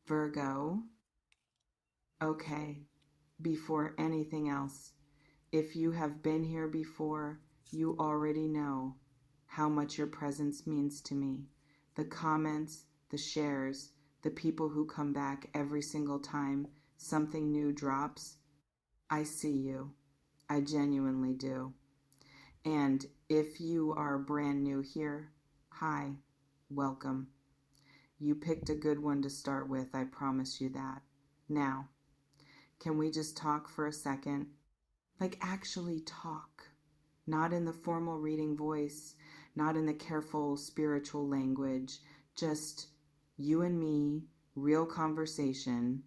Virgo, okay, before anything else, if you have been here before, you already know how much your presence means to me. The comments, the shares, the people who come back every single time something new drops, I see you. I genuinely do. And if you are brand new here, hi, welcome. You picked a good one to start with, I promise you that. Now, can we just talk for a second? Like, actually talk. Not in the formal reading voice, not in the careful spiritual language, just you and me, real conversation,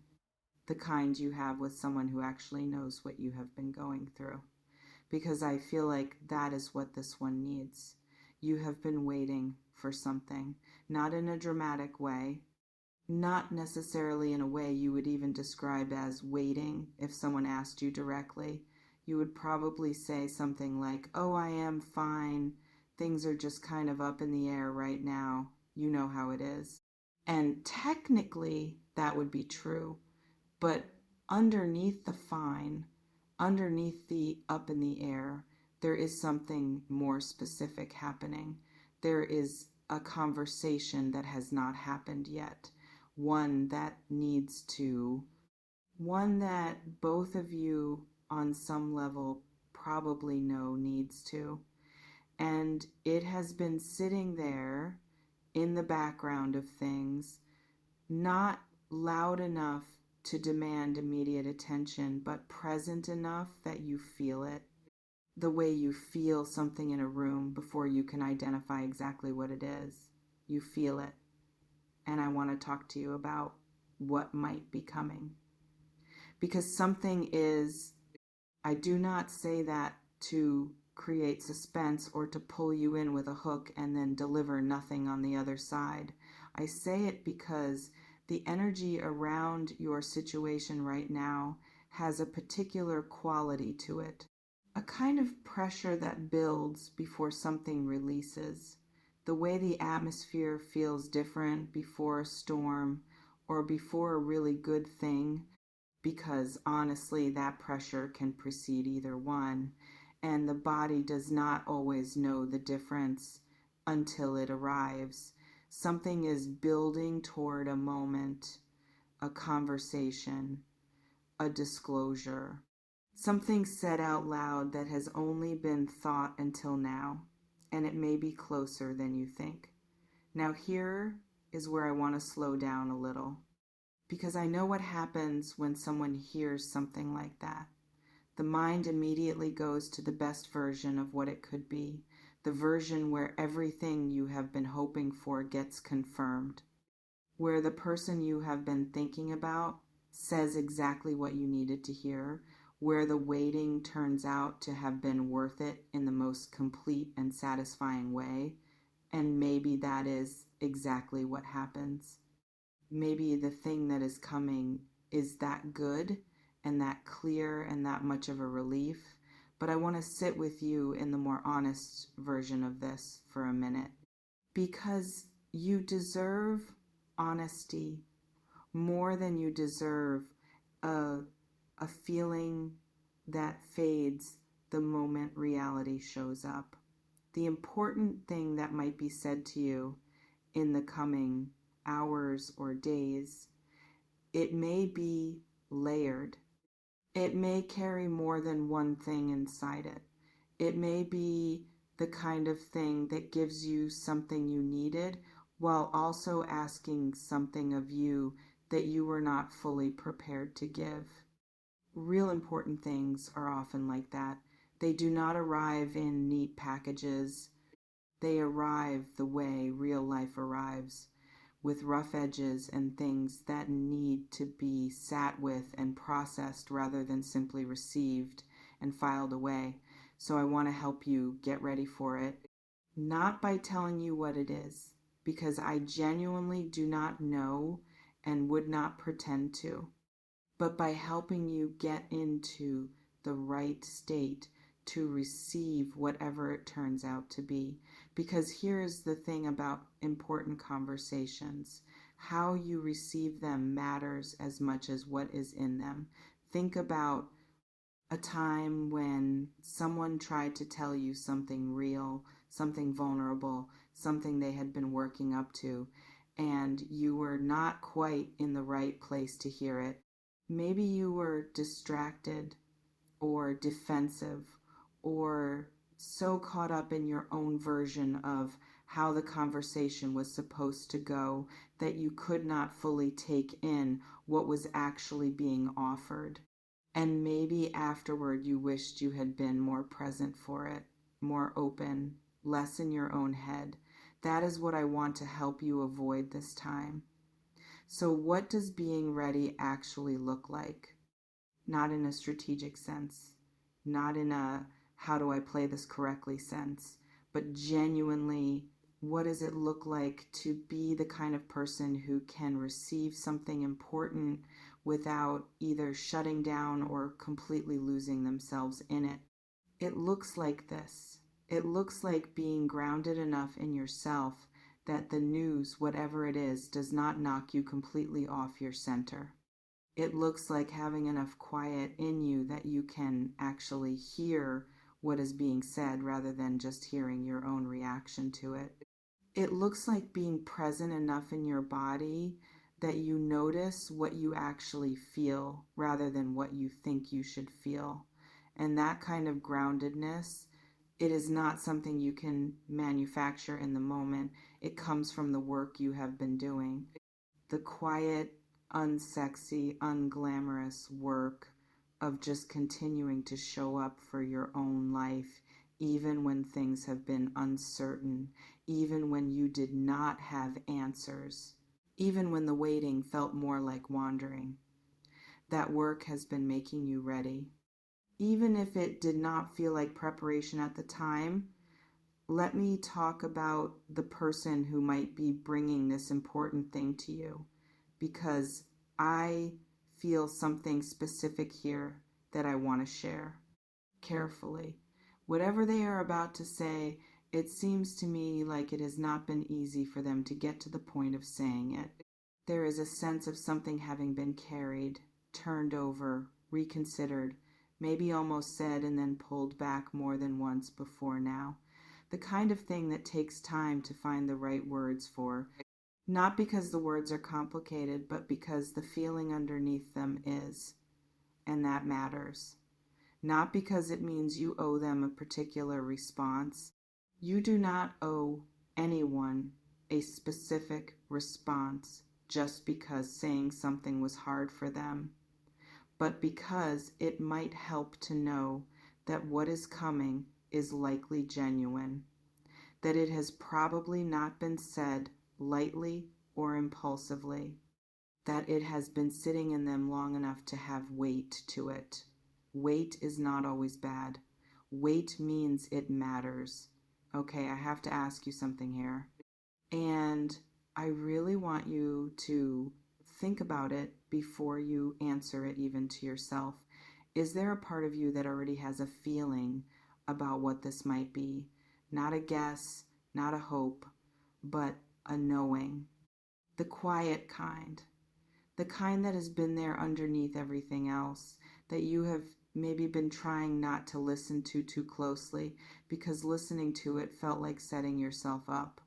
the kind you have with someone who actually knows what you have been going through. Because I feel like that is what this one needs. You have been waiting for something, not in a dramatic way, not necessarily in a way you would even describe as waiting if someone asked you directly. You would probably say something like, "Oh, I am fine. Things are just kind of up in the air right now. You know how it is." And technically, that would be true. But underneath the fine, underneath the up in the air, there is something more specific happening. There is a conversation that has not happened yet. One that needs to, one that both of you on some level probably know needs to. And it has been sitting there in the background of things, not loud enough to demand immediate attention, but present enough that you feel it. The way you feel something in a room before you can identify exactly what it is. You feel it. And I want to talk to you about what might be coming. Because something is, I do not say that to create suspense or to pull you in with a hook and then deliver nothing on the other side. I say it because the energy around your situation right now has a particular quality to it, a kind of pressure that builds before something releases. The way the atmosphere feels different before a storm or before a really good thing, because honestly, that pressure can precede either one, and the body does not always know the difference until it arrives. Something is building toward a moment, a conversation, a disclosure, something said out loud that has only been thought until now, and it may be closer than you think. Now, here is where I want to slow down a little, because I know what happens when someone hears something like that. The mind immediately goes to the best version of what it could be, the version where everything you have been hoping for gets confirmed, where the person you have been thinking about says exactly what you needed to hear, where the waiting turns out to have been worth it in the most complete and satisfying way, and maybe that is exactly what happens. Maybe the thing that is coming is that good and that clear and that much of a relief. But I want to sit with you in the more honest version of this for a minute, because you deserve honesty more than you deserve a, a feeling that fades the moment reality shows up. The important thing that might be said to you in the coming hours or days, it may be layered. It may carry more than one thing inside it. It may be the kind of thing that gives you something you needed while also asking something of you that you were not fully prepared to give. Real important things are often like that. They do not arrive in neat packages. They arrive the way real life arrives, with rough edges and things that need to be sat with and processed rather than simply received and filed away. So I want to help you get ready for it, not by telling you what it is, because I genuinely do not know and would not pretend to, but by helping you get into the right state to receive whatever it turns out to be. Because here's the thing about important conversations. How you receive them matters as much as what is in them. Think about a time when someone tried to tell you something real, something vulnerable, something they had been working up to, and you were not quite in the right place to hear it. Maybe you were distracted or defensive or so caught up in your own version of how the conversation was supposed to go that you could not fully take in what was actually being offered. And maybe afterward you wished you had been more present for it, more open, less in your own head. That is what I want to help you avoid this time. So, what does being ready actually look like? Not in a strategic sense, not in a how do I play this correctly sense, but genuinely, what does it look like to be the kind of person who can receive something important without either shutting down or completely losing themselves in it? It looks like this. It looks like being grounded enough in yourself that the news, whatever it is, does not knock you completely off your center. It looks like having enough quiet in you that you can actually hear what is being said rather than just hearing your own reaction to it. It looks like being present enough in your body that you notice what you actually feel rather than what you think you should feel. And that kind of groundedness, it is not something you can manufacture in the moment. It comes from the work you have been doing. The quiet, unsexy, unglamorous work of just continuing to show up for your own life, even when things have been uncertain, even when you did not have answers, even when the waiting felt more like wandering. That work has been making you ready. Even if it did not feel like preparation at the time, let me talk about the person who might be bringing this important thing to you, because I feel something specific here that I want to share carefully. Whatever they are about to say, it seems to me like it has not been easy for them to get to the point of saying it. There is a sense of something having been carried, turned over, reconsidered, maybe almost said and then pulled back more than once before now. The kind of thing that takes time to find the right words for, not because the words are complicated, but because the feeling underneath them is, and that matters. Not because it means you owe them a particular response. You do not owe anyone a specific response just because saying something was hard for them, but because it might help to know that what is coming is likely genuine, that it has probably not been said lightly or impulsively, that it has been sitting in them long enough to have weight to it. Weight is not always bad. Weight means it matters. Okay, I have to ask you something here. And I really want you to think about it before you answer it even to yourself. Is there a part of you that already has a feeling about what this might be? Not a guess, not a hope, but a knowing. The quiet kind. The kind that has been there underneath everything else, that you have maybe been trying not to listen to too closely because listening to it felt like setting yourself up.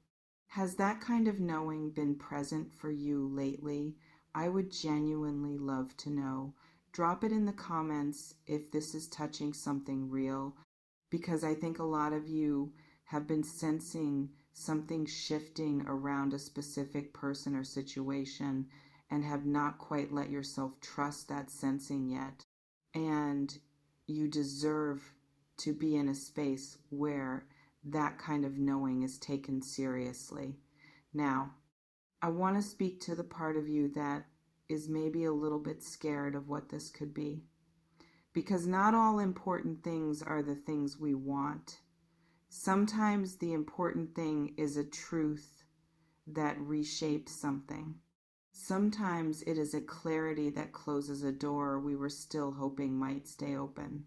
Has that kind of knowing been present for you lately? I would genuinely love to know. Drop it in the comments if this is touching something real, because I think a lot of you have been sensing something shifting around a specific person or situation and have not quite let yourself trust that sensing yet. And you deserve to be in a space where that kind of knowing is taken seriously. Now, I want to speak to the part of you that is maybe a little bit scared of what this could be. Because not all important things are the things we want. Sometimes the important thing is a truth that reshapes something. Sometimes it is a clarity that closes a door we were still hoping might stay open.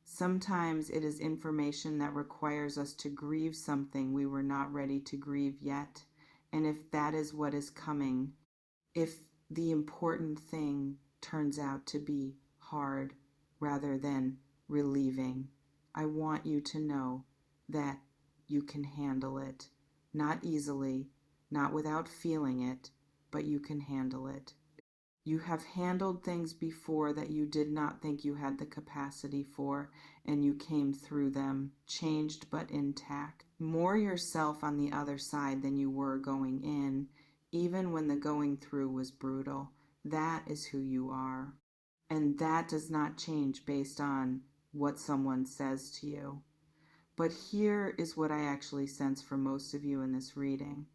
Sometimes it is information that requires us to grieve something we were not ready to grieve yet. And if that is what is coming, if the important thing turns out to be hard rather than relieving. I want you to know that you can handle it. Not easily, not without feeling it, but you can handle it. You have handled things before that you did not think you had the capacity for, and you came through them, changed but intact. More yourself on the other side than you were going in, even when the going through was brutal. That is who you are. And that does not change based on what someone says to you. But here is what I actually sense for most of you in this reading.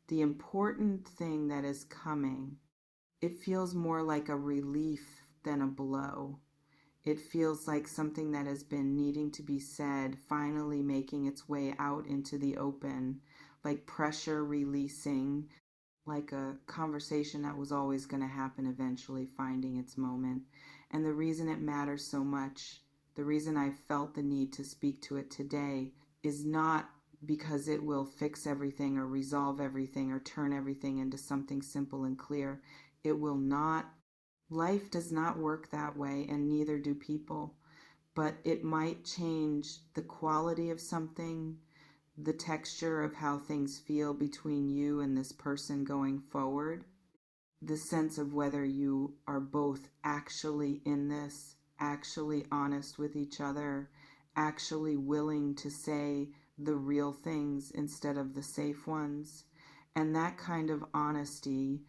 The important thing that is coming, it feels more like a relief than a blow. It feels like something that has been needing to be said, finally making its way out into the open, like pressure releasing, like a conversation that was always going to happen eventually finding its moment. And the reason it matters so much, the reason I felt the need to speak to it today, is not because it will fix everything or resolve everything or turn everything into something simple and clear. It will not. Life does not work that way, and neither do people. But it might change the quality of something, the texture of how things feel between you and this person going forward, the sense of whether you are both actually in this, actually honest with each other, actually willing to say the real things instead of the safe ones. And that kind of honesty,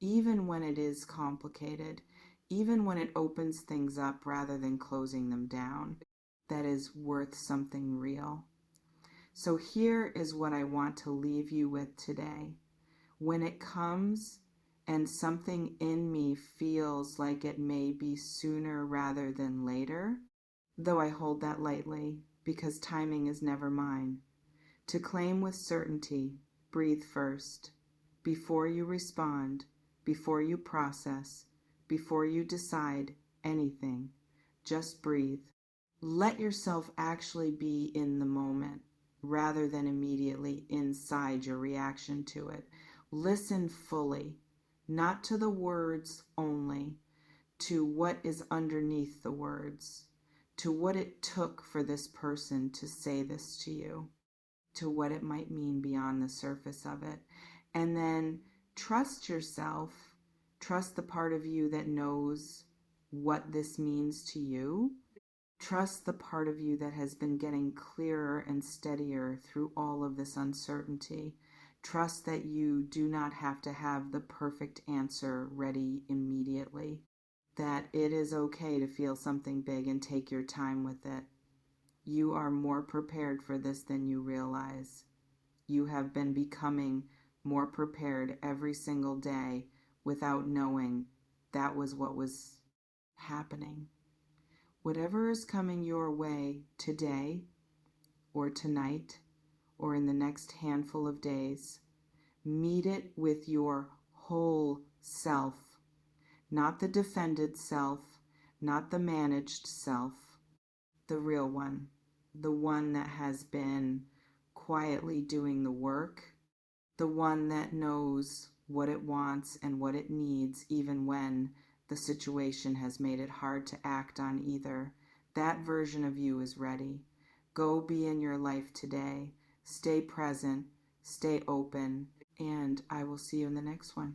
even when it is complicated, even when it opens things up rather than closing them down, that is worth something real. So here is what I want to leave you with today. When it comes and something in me feels like it may be sooner rather than later, though I hold that lightly because timing is never mine, to claim with certainty, breathe first. Before you respond, before you process, before you decide anything, just breathe. Let yourself actually be in the moment rather than immediately inside your reaction to it. Listen fully, not to the words only, to what is underneath the words, to what it took for this person to say this to you, to what it might mean beyond the surface of it. And then trust yourself, trust the part of you that knows what this means to you. Trust the part of you that has been getting clearer and steadier through all of this uncertainty. Trust that you do not have to have the perfect answer ready immediately. That it is okay to feel something big and take your time with it. You are more prepared for this than you realize. You have been becoming more prepared every single day without knowing that was what was happening. Whatever is coming your way today or tonight or in the next handful of days, meet it with your whole self, not the defended self, not the managed self, the real one, the one that has been quietly doing the work, the one that knows what it wants and what it needs even when the situation has made it hard to act on either. That version of you is ready. Go be in your life today. Stay present, stay open, and I will see you in the next one.